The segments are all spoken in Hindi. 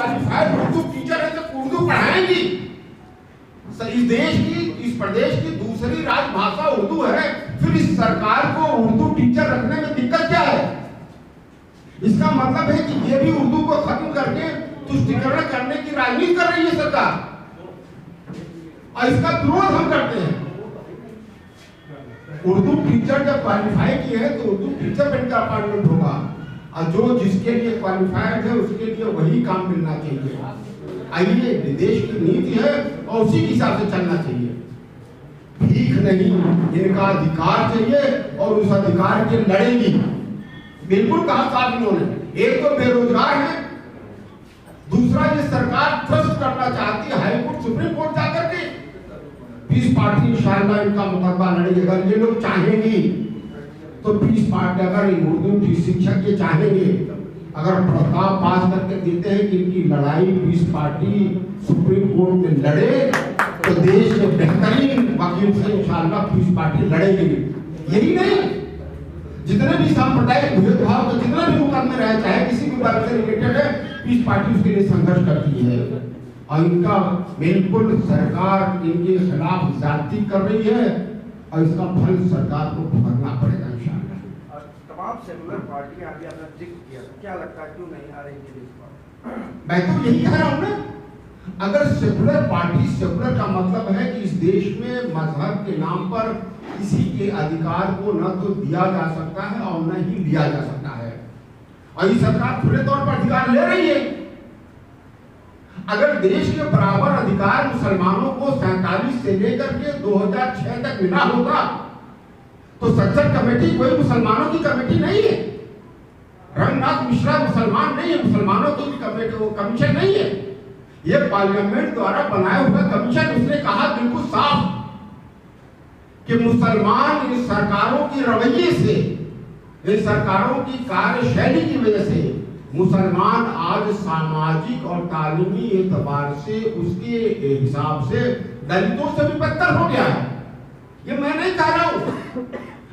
क्वालिफाइड उर्दू टीचर है तो उर्दू पढ़ाएंगी। इस देश की, इस प्रदेश की दूसरी राजभाषा उर्दू है, फिर इस सरकार को उर्दू टीचर रखने में दिक्कत क्या है? इसका मतलब है कि ये भी उर्दू को खत्म करके तुष्टिकरण करने की राजनीति कर रही है सरकार, और इसका विरोध हम करते हैं। उर्दू टीचर जब क्वालिफाई किए हैं तो उर्दू टीचर बनकर अपॉइंटमेंट होगा, और जो जिसके लिए क्वालिफाइड है उसके लिए वही काम मिलना चाहिए। आइए, देश की नीति है और उसी के हिसाब से चलना चाहिए। भीख नहीं, इनका अधिकार चाहिए और उस अधिकार के लड़ेगी। बिल्कुल कहा साफ इन्होंने। एक तो बेरोजगार है, दूसरा ये सरकार ट्रस्ट करना चाहती है हाई कोर्ट सुप्रीम कोर्ट जाकर के। पीस पार्टी इंशाअल्लाह इनका मुकदमा लड़ेगी। अगर ये लोग चाहेंगी तो पीस पार्टी, अगर उर्दू शिक्षक के चाहेंगे, अगर प्रस्ताव पास करके देते हैं कि इनकी लड़ाई पीस पार्टी सुप्रीम कोर्ट में लड़े, तो देश के बेहतरीन वकील से इंशाअल्लाह पीस पार्टी लड़ेगी। यही नहीं, जितने भी सांप्रदायिक भेदभाव के जितने भी मुकदमे रहे, चाहे किसी भी वर्ग से रिलेटेड है, पीस पार्टी उसके लिए संघर्ष करती है। और इनका बिल्कुल सरकार इनके खिलाफ ज्यादती कर रही है, और इसका फल सरकार को भुगतना पड़ेगा इंशाअल्लाह। तमाम सेकुलर पार्टियां अभी आपने जिक्र किया, क्या लगता है क्यों नहीं आ रही है इस बार? मैं तो यही कह रहा हूँ ना, अगर सेकुलर पार्टी, सेकुलर का मतलब है कि इस देश में मजहब के नाम पर किसी के अधिकार को न तो दिया जा सकता है और न ही लिया जा सकता है, और ये सरकार खुले तौर पर अधिकार ले रही है। अगर देश के बराबर अधिकार मुसलमानों को 47 से लेकर के 2006 तक मिला होता, तो सज्जन कमेटी कोई मुसलमानों की कमेटी नहीं है। रंगनाथ मिश्रा मुसलमान नहीं है, मुसलमानों की भी कमेटी, वो कमीशन नहीं है। ये पार्लियामेंट द्वारा बनाया हुआ कमीशन, उसने कहा बिल्कुल साफ कि मुसलमान इन सरकारों की रवैये से, इन सरकारों की कार्यशैली की वजह से मुसलमान आज सामाजिक और तालीमी एतबार से उसके हिसाब से दलितों से भी बदतर हो गया है। ये मैं नहीं कह रहा हूं।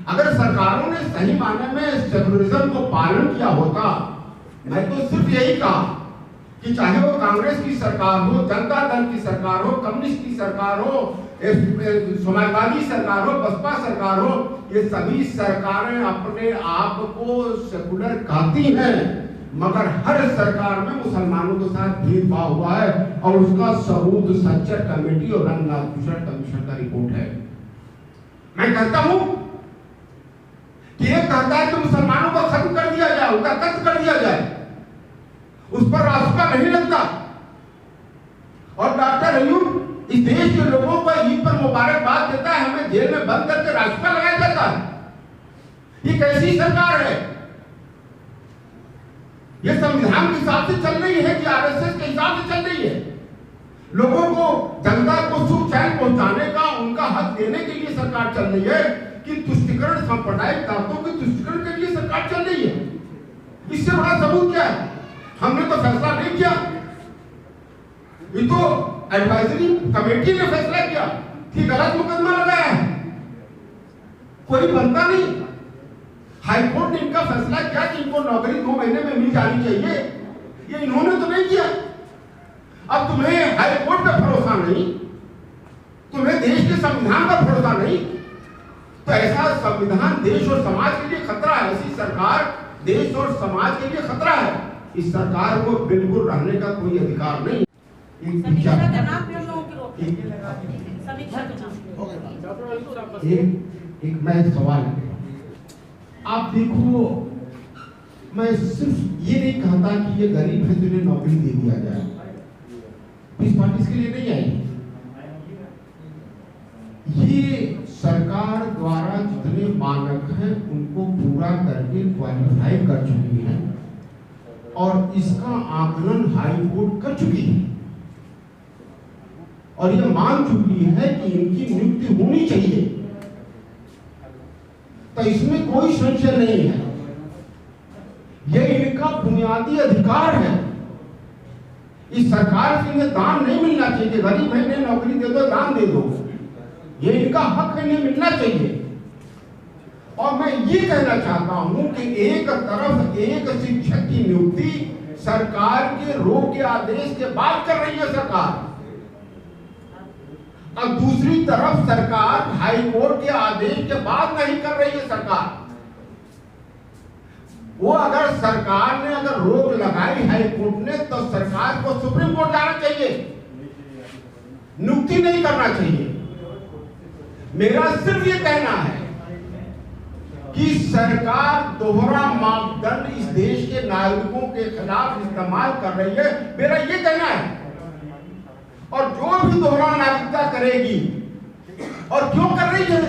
अगर सरकारों ने सही मायने में सेकुलरिज्म को पालन किया होता, मैं तो सिर्फ यही कहा कि चाहे वो कांग्रेस की सरकार हो, जनता दल की सरकार हो, कम्युनिस्ट की सरकार हो, समाजवादी सरकार हो, बसपा सरकार हो, ये सभी सरकारें अपने आप को सेकुलर कहती हैं, मगर हर सरकार में मुसलमानों के साथ भेदभाव हुआ है, और उसका सबूत सच्चर कमेटी और रंगनाथ मिश्रा कमीशन का रिपोर्ट है। मैं कहता हूं कि ये कहता है कि मुसलमानों को खत्म कर दिया जाए, उनका कत्ल कर दिया जाए, उस पर रास्ता नहीं लगता। और डॉक्टर अयूब इस देश के लोगों को ईद पर मुबारकबाद देता है, हमें जेल में बंद करके रास्ता लगाया जाता है। ये कैसी सरकार है? ये संविधान के हिसाब से चल रही है कि आरएसएस के हिसाब से चल रही है? लोगों को, जनता को सुख चैन पहुंचाने का, उनका हक देने के लिए सरकार चल रही है कि तुष्टिकरण, सांप्रदायिक ताकतों के तुष्टिकरण के लिए सरकार चल रही है? इससे बड़ा सबूत क्या है? हमने तो फैसला नहीं किया, ये तो एडवाइजरी कमेटी ने फैसला किया कि गलत मुकदमा लगाया है, कोई बनता नहीं। हाईकोर्ट ने इनका फैसला किया कि इनको नौकरी 2 महीने में मिल जानी चाहिए, ये इन्होंने तो नहीं किया। अब तुम्हें हाईकोर्ट पे भरोसा नहीं, तुम्हें देश के संविधान पर भरोसा नहीं, तो ऐसा संविधान देश और समाज के लिए खतरा है। ऐसी सरकार देश और समाज के लिए खतरा है। इस सरकार को बिल्कुल रहने का कोई अधिकार नहीं। एक मैं सवाल है, आप देखो, मैं सिर्फ ये नहीं कहता कि ये गरीब है तो इन्हें नौकरी दे दिया जाए, इस पार्टी के लिए नहीं आई। ये सरकार द्वारा जितने मानक हैं उनको पूरा करके क्वालिफाई कर चुकी है, और इसका आकलन हाई कोर्ट कर चुकी है, और यह मान चुकी है कि इनकी नियुक्ति होनी चाहिए। तो इसमें कोई संशय नहीं है, यह इनका बुनियादी अधिकार है। इस सरकार से इन्हें दान नहीं मिलना चाहिए, गरीब है इन्हें नौकरी दे दो, दान दे दो, ये इनका हक है, इन्हें मिलना चाहिए। और मैं ये कहना चाहता हूं कि एक तरफ एक शिक्षक की नियुक्ति सरकार के रोक के आदेश के बाद कर रही है सरकार, और दूसरी तरफ सरकार हाई कोर्ट के आदेश के बाद नहीं कर रही है सरकार। वो अगर सरकार ने अगर रोक लगाई हाई कोर्ट ने, तो सरकार को सुप्रीम कोर्ट जाना चाहिए, नियुक्ति नहीं करना चाहिए। मेरा सिर्फ ये कहना है कि सरकार दोहरा मापदंड इस देश के नागरिकों के खिलाफ इस्तेमाल कर रही है, मेरा ये कहना है। और जो भी दोहरा नागरिकता करेगी, और क्यों कर रही है,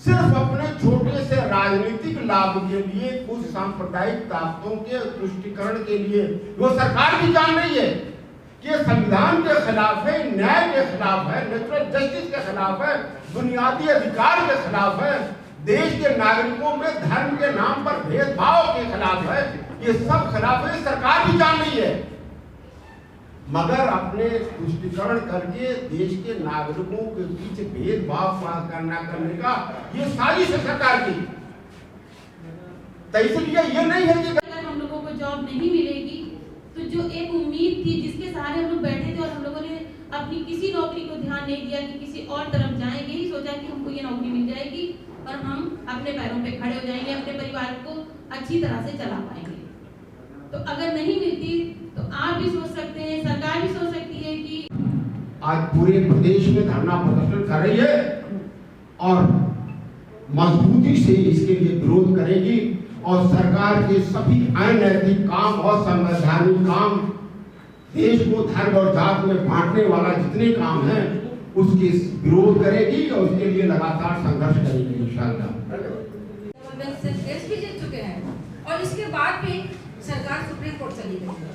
सिर्फ अपने छोटे से राजनीतिक लाभ के लिए, कुछ सांप्रदायिक ताकतों के तुष्टीकरण के लिए, वो सरकार भी जान रही है कि संविधान के खिलाफ है, न्याय के खिलाफ है, नेचुरल जस्टिस के खिलाफ है, बुनियादी अधिकार के खिलाफ है, देश के नागरिकों में धर्म के नाम पर भेदभाव के खिलाफ है। ये सब खिलाफ है, सरकार भी जान रही है, मगर अपने तुष्टीकरण करके देश के नागरिकों के बीच भेदभाव करने का ये साजिश है सरकार की। तो इसलिए ये नहीं है कि अगर हम लोगों को जॉब नहीं मिलेगी, तो जो एक उम्मीद थी जिसके सहारे हम लोग बैठे थे, और हम लोगों ने अपनी किसी नौकरी को ध्यान नहीं दिया कि किसी और तरफ जाएंगे, ही सोचा कि हमको ये नौकरी मिल जाएगी और हम अपने पैरों पे खड़े हो जाएंगे, अपने परिवार को अच्छी तरह से चला पाएंगे। तो अगर नहीं मिलती तो आप भी सोच सकते हैं, सरकार भी सोच सकती है कि आज पूरे प्रदेश में धरना प्रदर्शन कर रही है और मजबूती से इसके लिए विरोध करेगी, और सरकार के सभी अनैतिक काम और संवैधानिक काम, देश को धर्म और जात में बांटने वाला जितने काम हैं, उसके विरोध करेगी और उसके लिए लगातार संघर्ष करेगी इंशाअल्लाह। देश भी जीत चुके हैं और इसके बाद भी सरकार सुप्रीम कोर्ट चली गई।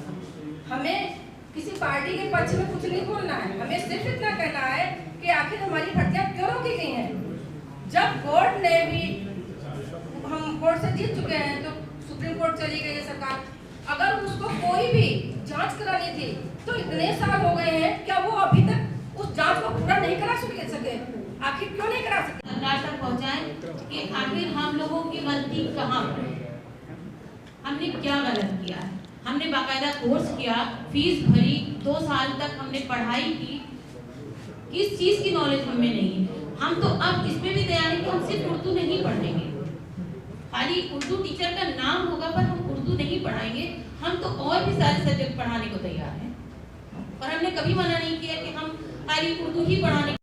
हमें किसी पार्टी के पक्ष में कुछ नहीं बोलना है, हमें सिर्फ इतना कहना है कि आखिर हमारी भर्तियां क्यों रोकी गई हैं। जब कोर्ट ने भी, हम कोर्ट से जीत चुके हैं, तो सुप्रीम कोर्ट चली गई है सरकार। अगर उसको कोई भी जांच करानी थी तो इतने साल हो गए हैं, क्या वो अभी तक उस जांच को पूरा नहीं करा सके? आखिर क्यों नहीं करा सके? सरकार तक पहुंचाएं कि आखिर हम लोगों की गलती कहाँ पर है, हमने क्या गलत किया है। हमने बाकायदा कोर्स किया, फीस भरी, 2 साल तक हमने पढ़ाई की, किस चीज़ की नॉलेज हमें नहीं है। हम तो अब इसमें भी तैयार हैं कि हम सिर्फ उर्दू नहीं पढ़ेंगे, खाली उर्दू टीचर का नाम होगा पर हम उर्दू नहीं पढ़ाएंगे। हम तो और भी सारे सब्जेक्ट पढ़ाने को तैयार हैं, और हमने कभी मना नहीं किया कि हम खाली उर्दू ही पढ़ाने